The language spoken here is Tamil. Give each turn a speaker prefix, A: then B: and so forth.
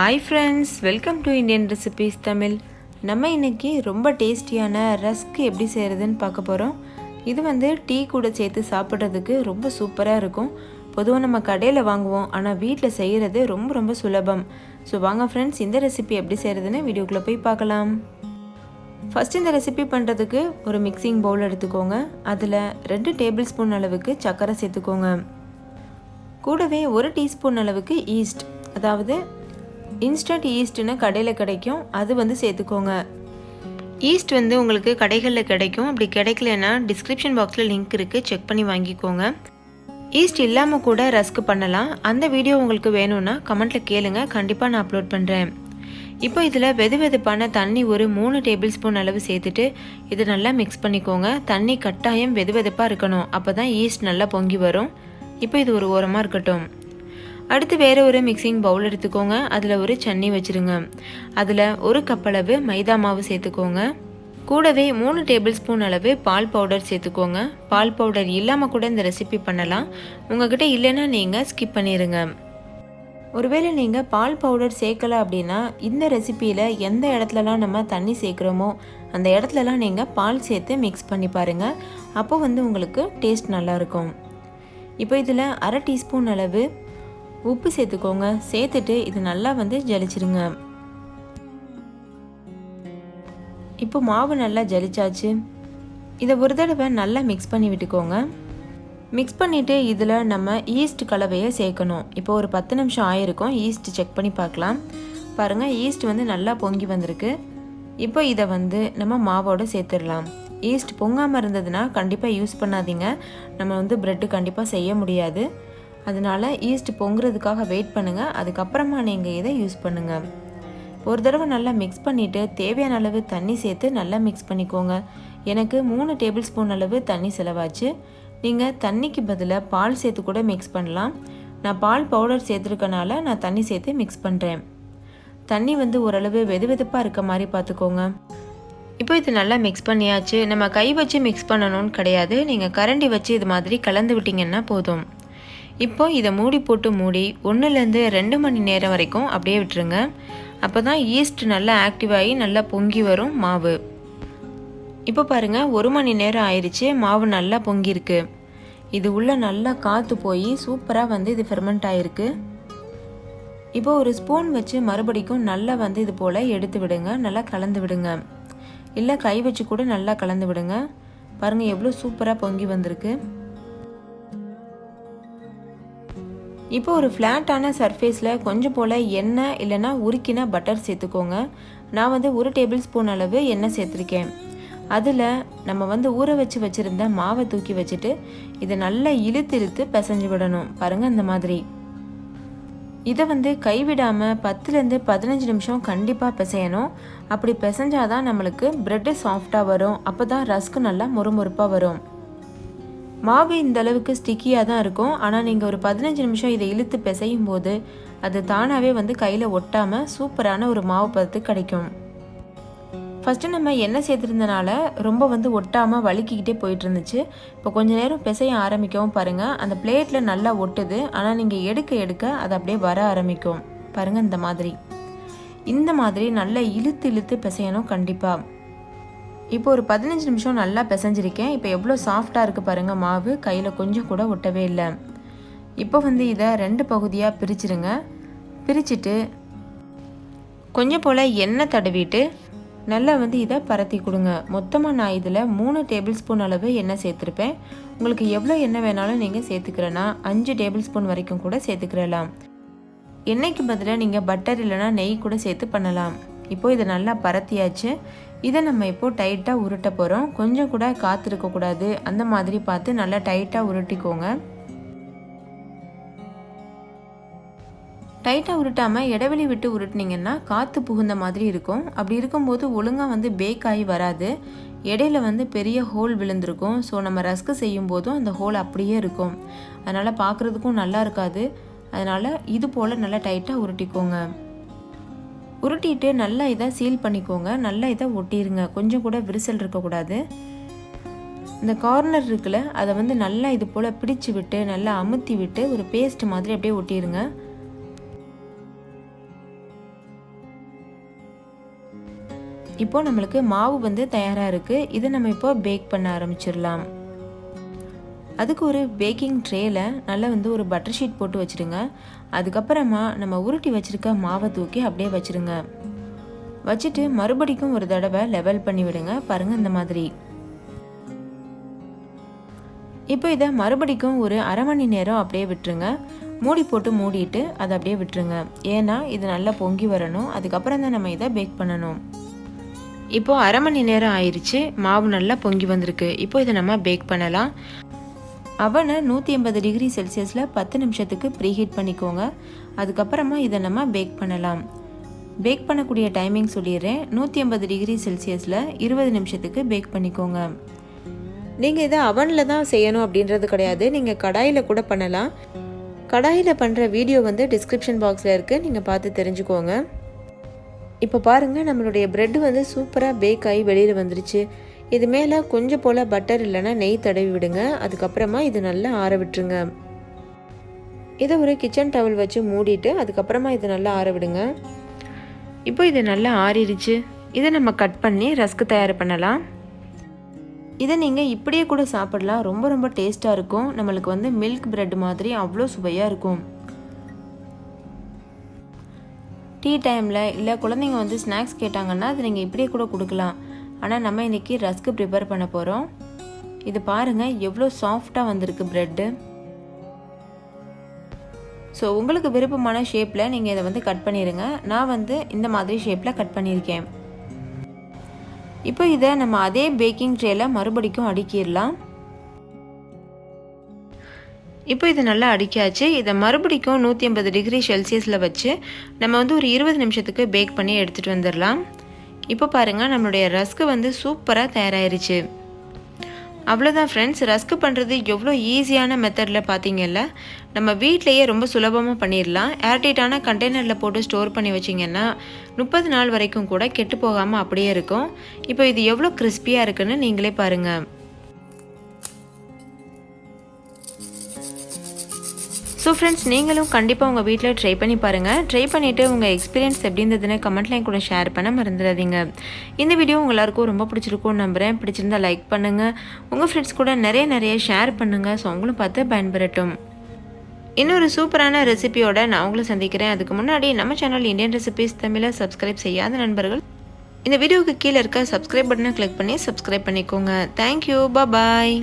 A: Hi friends, welcome to Indian Recipes Tamil. நம்ம இன்னைக்கு ரொம்ப டேஸ்டியான ரஸ்க் எப்படி செய்யறதுன்னு பார்க்க போறோம். இது வந்து டீ கூட சேர்த்து சாப்பிடுறதுக்கு ரொம்ப சூப்பரா இருக்கும். பொதுவாக நம்ம கடையில் வாங்குவோம், ஆனால் வீட்டில் செய்கிறது ரொம்ப சுலபம். ஸோ வாங்க ஃப்ரெண்ட்ஸ், இந்த ரெசிபி எப்படி செய்கிறதுன்னு வீடியோக்குள்ளே போய் பார்க்கலாம். ஃபஸ்ட் இந்த ரெசிபி பண்ணுறதுக்கு ஒரு மிக்சிங் பவுல் எடுத்துக்கோங்க. அதில் 2 டேபிள் ஸ்பூன் அளவுக்கு சர்க்கரை சேர்த்துக்கோங்க. கூடவே 1 டீஸ்பூன் அளவுக்கு ஈஸ்ட், அதாவது இன்ஸ்டன்ட் ஈஸ்ட்னு கடையில் கிடைக்கும், அது வந்து சேர்த்துக்கோங்க. ஈஸ்ட் வந்து உங்களுக்கு கடைகளில் கிடைக்கும். அப்படி கிடைக்கலன்னா டிஸ்கிரிப்ஷன் பாக்ஸில் லிங்க் இருக்குது, செக் பண்ணி வாங்கிக்கோங்க. ஈஸ்ட் இல்லாமல் கூட ரஸ்க் பண்ணலாம். அந்த வீடியோ உங்களுக்கு வேணும்னா கமெண்ட்டில் கேளுங்க, கண்டிப்பாக நான் அப்லோட் பண்ணுறேன். இப்போ இதில் வெதுவெதுப்பான தண்ணி ஒரு 3 டேபிள் ஸ்பூன் அளவு சேர்த்துட்டு இதை நல்லா மிக்ஸ் பண்ணிக்கோங்க. தண்ணி கட்டாயம் வெதுவெதுப்பாக இருக்கணும், அப்போ தான் ஈஸ்ட் நல்லா பொங்கி வரும். இப்போ இது ஒரு ஓரமாக இருக்கட்டும். அடுத்து வேறு ஒரு மிக்சிங் பவுல் எடுத்துக்கோங்க. அதில் ஒரு சன்னி வச்சுருங்க. அதில் 1 கப் அளவு மைதா மாவு சேர்த்துக்கோங்க. கூடவே 3 டேபிள் ஸ்பூன் அளவு பால் பவுடர் சேர்த்துக்கோங்க. பால் பவுடர் இல்லாமல் கூட இந்த ரெசிபி பண்ணலாம். உங்கள்கிட்ட இல்லைன்னா நீங்கள் ஸ்கிப் பண்ணிடுங்க. ஒருவேளை நீங்கள் பால் பவுடர் சேர்க்கலை அப்படின்னா இந்த ரெசிப்பியில் எந்த இடத்துலலாம் நம்ம தண்ணி சேர்க்குறோமோ அந்த இடத்துலலாம் நீங்கள் பால் சேர்த்து மிக்ஸ் பண்ணி பாருங்கள். அப்போ வந்து உங்களுக்கு டேஸ்ட் நல்லாயிருக்கும். இப்போ இதில் 1/2 டீஸ்பூன் அளவு உப்பு சேர்த்துக்கோங்க. சேர்த்துட்டு இது நல்லா வந்து ஜலிச்சிருங்க. இப்போ மாவு நல்லா ஜலிச்சாச்சு. இதை ஒரு தடவை நல்லா மிக்ஸ் பண்ணி விட்டுக்கோங்க. மிக்ஸ் பண்ணிவிட்டு இதில் நம்ம ஈஸ்ட் கலவையை சேர்க்கணும். இப்போ ஒரு 10 நிமிஷம் ஆயிருக்கும். ஈஸ்ட் செக் பண்ணி பார்க்கலாம். பாருங்கள், ஈஸ்ட் வந்து நல்லா பொங்கி வந்திருக்கு. இப்போ இதை வந்து நம்ம மாவோடு சேர்த்துடலாம். ஈஸ்ட் பொங்காமல் இருந்ததுன்னா கண்டிப்பாக யூஸ் பண்ணாதீங்க. நம்ம வந்து ப்ரெட்டு கண்டிப்பாக செய்ய முடியாது. அதனால் ஈஸ்ட் பொங்குறதுக்காக வெயிட் பண்ணுங்கள். அதுக்கப்புறமா நீங்கள் இதை யூஸ் பண்ணுங்கள். ஒரு தடவை நல்லா மிக்ஸ் பண்ணிவிட்டு தேவையான அளவு தண்ணி சேர்த்து நல்லா மிக்ஸ் பண்ணிக்கோங்க. எனக்கு 3 டேபிள் ஸ்பூன் அளவு தண்ணி செலவாச்சு. நீங்கள் தண்ணிக்கு பதிலாக பால் சேர்த்து கூட மிக்ஸ் பண்ணலாம். நான் பால் பவுடர் சேர்த்துருக்கனால நான் தண்ணி சேர்த்து மிக்ஸ் பண்ணுறேன். தண்ணி வந்து ஓரளவு வெதுவெதுப்பாக இருக்க மாதிரி பார்த்துக்கோங்க. இப்போ இது நல்லா மிக்ஸ் பண்ணியாச்சு. நம்ம கை வச்சு மிக்ஸ் பண்ணணும்னு கிடையாது, நீங்கள் கரண்டி வச்சு இது மாதிரி கலந்து விட்டிங்கன்னா போதும். இப்போ இதை மூடி போட்டு மூடி 1லேருந்து 2 மணி நேரம் வரைக்கும் அப்படியே விட்டுருங்க. அப்போ தான் ஈஸ்ட் நல்லா ஆக்டிவ் ஆகி நல்லா பொங்கி வரும் மாவு. இப்போ பாருங்கள், 1 மணி நேரம் ஆயிடுச்சு. மாவு நல்லா பொங்கியிருக்கு. இது உள்ளே நல்லா காற்று போய் சூப்பராக வந்து இது ஃபெர்மெண்ட் ஆகிருக்கு. இப்போ ஒரு ஸ்பூன் வச்சு மறுபடிக்கும் நல்லா வந்து இது போல் எடுத்து விடுங்க. நல்லா கலந்து விடுங்க. இல்லை கை வச்சு கூட நல்லா கலந்து விடுங்க. பாருங்கள் எவ்வளோ சூப்பராக பொங்கி வந்திருக்கு. இப்போ ஒரு ஃப்ளாட்டான சர்ஃபேஸில் கொஞ்சம் போல் எண்ணெய் இல்லைனா உருக்கின பட்டர் சேர்த்துக்கோங்க. நான் வந்து 1 டேபிள் ஸ்பூன் அளவு எண்ணெய் சேர்த்துருக்கேன். அதில் நம்ம வந்து ஊற வச்சுருந்த மாவை தூக்கி வச்சுட்டு இதை நல்லா இழுத்து பிசைஞ்சு விடணும். பாருங்கள் இந்த மாதிரி. இதை வந்து கைவிடாமல் 10லேருந்து 15 நிமிஷம் கண்டிப்பாக பிசையணும். அப்படி பிசைஞ்சாதான் நம்மளுக்கு ப்ரெட்டு சாஃப்டாக வரும். அப்போ தான் ரஸ்க்கு நல்லா மொறுமொறுப்பாக வரும். மாவு இந்த அளவுக்கு ஸ்டிக்கியாக தான் இருக்கும். ஆனால் நீங்கள் ஒரு 15 நிமிஷம் இதை இழுத்து பிசையும் போது அது தானாகவே வந்து கையில் ஒட்டாமல் சூப்பரான ஒரு மாவு பதத்துக்கு கிடைக்கும். ஃபஸ்ட்டு நம்ம எண்ணெய் சேர்த்துருந்தனால ரொம்ப வந்து ஒட்டாமல் வலிக்கிக்கிட்டே போயிட்டு இருந்துச்சு. இப்போ கொஞ்சம் நேரம் பிசைய ஆரம்பிக்கவும் பாருங்கள், அந்த பிளேட்டில் நல்லா ஒட்டுது. ஆனால் நீங்கள் எடுக்க அது அப்படியே வர ஆரம்பிக்கும். பாருங்கள் இந்த மாதிரி நல்லா இழுத்து பிசையணும் கண்டிப்பாக. இப்போ ஒரு 15 நிமிஷம் நல்லா பிசைஞ்சிருக்கேன். இப்போ எவ்வளோ சாஃப்டாக இருக்குது பாருங்கள் மாவு, கையில் கொஞ்சம் கூட ஒட்டவே இல்லை. இப்போ வந்து இதை 2 பகுதியாக பிரிச்சுருங்க. பிரிச்சுட்டு கொஞ்சம் போல் எண்ணெய் தடவிட்டு நல்லா வந்து இதை பரத்தி கொடுங்க. மொத்தமாக நான் இதில் 3 டேபிள் ஸ்பூன் அளவு எண்ணெய் சேர்த்துருப்பேன். உங்களுக்கு எவ்வளோ எண்ணெய் வேணாலும் நீங்கள் சேர்த்துக்கிறேன்னா 5 டேபிள் ஸ்பூன் வரைக்கும் கூட சேர்த்துக்கிறலாம். எண்ணெய்க்கு பதிலாக நீங்கள் பட்டர் இல்லைனா நெய் கூட சேர்த்து பண்ணலாம். இப்போது இதை நல்லா பரத்தியாச்சு. இதை நம்ம இப்போது டைட்டாக உருட்ட போகிறோம். கொஞ்சம் கூட காற்று இருக்கக்கூடாது. அந்த மாதிரி பார்த்து நல்லா டைட்டாக உருட்டிக்கோங்க. டைட்டாக உருட்டாமல் இடைவெளி விட்டு உருட்டினீங்கன்னா காற்று புகுந்த மாதிரி இருக்கும். அப்படி இருக்கும்போது ஒழுங்காக வந்து பேக் ஆகி வராது. இடையில வந்து பெரிய ஹோல் விழுந்திருக்கும். ஸோ நம்ம ரஸ்க்கு செய்யும் போதும் அந்த ஹோல் அப்படியே இருக்கும். அதனால் பார்க்குறதுக்கும் நல்லா இருக்காது. அதனால் இது போல் நல்லா டைட்டாக உருட்டிக்கோங்க. உருட்டிட்டு நல்லா இதை சீல் பண்ணிக்கோங்க. நல்லா இதை ஒட்டிடுங்க. கொஞ்சம் கூட விரிசல் இருக்கக்கூடாது. இந்த கார்னர் இருக்குல்ல, அதை வந்து நல்லா இது போல் பிடிச்சி விட்டு நல்லா அமுத்தி விட்டு ஒரு பேஸ்ட் மாதிரி அப்படியே ஒட்டிடுங்க. இப்போது நம்மளுக்கு மாவு வந்து தயாராக இருக்குது. இதை நம்ம இப்போ பேக் பண்ண ஆரம்பிச்சிடலாம். அதுக்கு ஒரு பேக்கிங் ட்ரேயில் நல்லா வந்து ஒரு பட்டர் ஷீட் போட்டு வச்சுருங்க. அதுக்கப்புறமா நம்ம உருட்டி வச்சுருக்க மாவை தூக்கி அப்படியே வச்சுருங்க. வச்சுட்டு மறுபடிக்கும் ஒரு தடவை லெவல் பண்ணி விடுங்க. பாருங்கள் இந்த மாதிரி. இப்போ இதை மறுபடிக்கும் ஒரு அரை மணி நேரம் அப்படியே விட்டுருங்க. மூடி போட்டு மூடிட்டு அதை அப்படியே விட்டுருங்க. ஏன்னா இது நல்லா பொங்கி வரணும். அதுக்கப்புறம் தான் நம்ம இதை பேக் பண்ணணும். இப்போது அரை மணி நேரம் ஆயிடுச்சு. மாவு நல்லா பொங்கி வந்திருக்கு. இப்போ இதை நம்ம பேக் பண்ணலாம். அவனை 180 டிகிரி செல்சியஸில் 10 நிமிஷத்துக்கு ப்ரீஹீட் பண்ணிக்கோங்க. அதுக்கப்புறமா இதை நம்ம பேக் பண்ணலாம். பேக் பண்ணக்கூடிய டைமிங் சொல்லிடுறேன். 180 டிகிரி செல்சியஸில் 20 நிமிஷத்துக்கு பேக் பண்ணிக்கோங்க. நீங்கள் இதை அவனில் தான் செய்யணும் அப்படின்றது கிடையாது. நீங்கள் கடாயில் கூட பண்ணலாம். கடாயில் பண்ணுற வீடியோ வந்து டிஸ்கிரிப்ஷன் பாக்ஸில் இருக்குது. நீங்கள் பார்த்து தெரிஞ்சுக்கோங்க. இப்போ பாருங்கள், நம்மளுடைய ப்ரெட் வந்து சூப்பராக பேக் ஆகி வெளியில் வந்துருச்சு. இது மேலே கொஞ்சம் போல் பட்டர் இல்லைன்னா நெய் தடவி விடுங்க. அதுக்கப்புறமா இது நல்லா ஆற விட்டுருங்க. இதை ஒரு கிச்சன் டவல் வச்சு மூடிட்டு அதுக்கப்புறமா இது நல்லா ஆற விடுங்க. இப்போ இது நல்லா ஆறிடுச்சு. இதை நம்ம கட் பண்ணி ரஸ்க் தயார் பண்ணலாம். இதை நீங்கள் இப்படியே கூட சாப்பிடலாம். ரொம்ப ரொம்ப டேஸ்ட்டாக இருக்கும். நம்மளுக்கு வந்து மில்க் பிரெட் மாதிரி அவ்வளோ சுவையாக இருக்கும். டீ டைமில் இல்லை குழந்தைங்க வந்து ஸ்நாக்ஸ் கேட்டாங்கன்னா அது நீங்கள் இப்படியே கூட கொடுக்கலாம். ஆனால் நம்ம இன்றைக்கி ரஸ்க்கு ப்ரிப்பேர் பண்ண போகிறோம். இது பாருங்கள் எவ்வளோ சாஃப்டாக வந்திருக்கு ப்ரெட்டு. ஸோ உங்களுக்கு விருப்பமான ஷேப்பில் நீங்கள் இதை வந்து கட் பண்ணிடுங்க. நான் வந்து இந்த மாதிரி ஷேப்பில் கட் பண்ணியிருக்கேன். இப்போ இதை நம்ம அதே பேக்கிங் ட்ரேயில் மறுபடிக்கும் அடுக்கிடலாம். இப்போ இது நல்லா அடிக்காச்சு. இதை மறுபடிக்கும் 180 டிகிரி செல்சியஸில் வச்சு நம்ம வந்து ஒரு 20 நிமிஷத்துக்கு பேக் பண்ணி எடுத்துகிட்டு வந்துடலாம். இப்போ பாருங்கள், நம்மளுடைய ரஸ்க்கு வந்து சூப்பராக தயாராகிருச்சு. அவ்வளோதான் ஃப்ரெண்ட்ஸ். ரஸ்க்கு பண்ணுறது எவ்வளோ ஈஸியான மெத்தடில் பார்த்தீங்கல்ல. நம்ம வீட்டிலையே ரொம்ப சுலபமாக பண்ணிடலாம். ஏர்டைட்டான கண்டெய்னரில் போட்டு ஸ்டோர் பண்ணி வச்சிங்கன்னா 30 நாள் வரைக்கும் கூட கெட்டு போகாமல் அப்படியே இருக்கும். இப்போ இது எவ்வளோ கிறிஸ்பியாக இருக்குன்னு நீங்களே பாருங்கள். ஸோ ஃப்ரெண்ட்ஸ், நீங்களும் கண்டிப்பாக உங்கள் வீட்டில் ட்ரை பண்ணி பாருங்கள். ட்ரை பண்ணிவிட்டு உங்கள் எக்ஸ்பீரியன்ஸ் எப்படி இருந்ததுன்னு கமெண்ட்லையும் கூட ஷேர் பண்ண மறந்துடாதீங்க. இந்த வீடியோ உங்கள் எல்லாருக்கும் ரொம்ப பிடிச்சிருக்கும்னு நம்புகிறேன். பிடிச்சிருந்தா லைக் பண்ணுங்கள். உங்கள் ஃப்ரெண்ட்ஸ் கூட நிறைய ஷேர் பண்ணுங்கள். ஸோ அவங்களும் பார்த்து பயன்பெறட்டும். இன்னொரு சூப்பரான ரெசிபியோட நான் உங்களை சந்திக்கிறேன். அதுக்கு முன்னாடி நம்ம சேனல் இந்தியன் ரெசிபிஸ் தமிழை சப்ஸ்கிரைப் செய்யாத நண்பர்கள் இந்த வீடியோவுக்கு கீழே இருக்க சப்ஸ்கிரைப் பட்டனை கிளிக் பண்ணி சப்ஸ்கிரைப் பண்ணிக்கோங்க. தேங்க்யூ. பாய்.